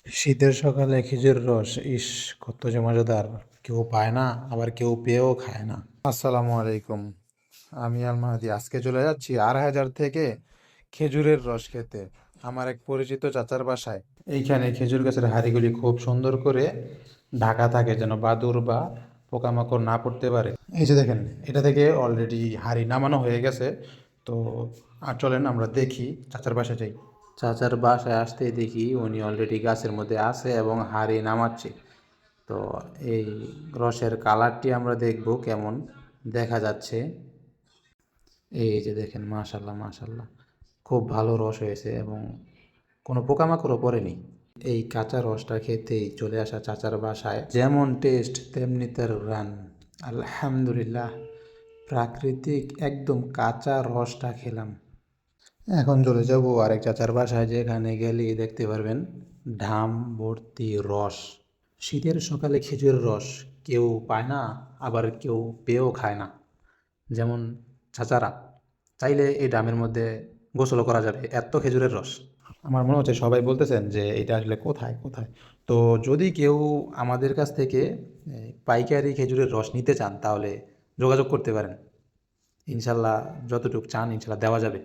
শীতের সকালে খেজুর রস ইস, কত যে মজাদার। কেউ পায় না, আবার কেউ পেয়েও খায় না। আসসালামু আলাইকুম, আমি আল মাহাদি। আজকে চলে যাচ্ছি 8,000 থেকে খেজুরের রস খেতে, আমার এক পরিচিত চাচার বাসায়। এইখানে খেজুর গাছের হাড়িগুলি খুব সুন্দর করে ঢাকা থাকে, যেন বাদুড় বা পোকামাকড় না পড়তে পারে। এই যে দেখেন, এটা থেকে অলরেডি হাড়ি নামানো হয়ে গেছে। তো চলেন আমরা দেখি, চাচার বাসায় যাই। চাচার বাসায় আসতেই দেখি উনি অলরেডি গাছের মধ্যে আছে এবং হাড়ি নামাচ্ছে। তো এই রসের কালারটি আমরা দেখব কেমন দেখা যাচ্ছে। এই যে দেখেন, মাশাল্লাহ মাশাল্লাহ, খুব ভালো রস হয়েছে এবং কোনো পোকামাকড়ও পড়েনি। এই কাঁচা রসটা খেতেই চলে আসা চাচার বাসায়, যেমন টেস্ট তেমনি তার রান। আলহামদুলিল্লাহ, প্রাকৃতিক একদম কাঁচা রসটা খেলাম। এখন চলে যাব আরেক চাচার বাসায়, যেখানে গেলেই দেখতে পারবেন ঢাম ভর্তি রস। শীতের সকালে খেজুরের রস কেউ পায় না, আবার কেউ পেয়েও খায় না। যেমন চাচারা, চাইলে এই ড্রামের মধ্যে গোসলও করা যাবে, এত খেজুরের রস। আমার মনে হচ্ছে সবাই বলতেছেন যে এটা আসলে কোথায় কোথায়। তো যদি কেউ আমাদের কাছ থেকে পাইকারি খেজুরের রস নিতে চান, তাহলে যোগাযোগ করতে পারেন। ইনশাল্লাহ যতটুকু চান ইনশাল্লাহ দেওয়া যাবে।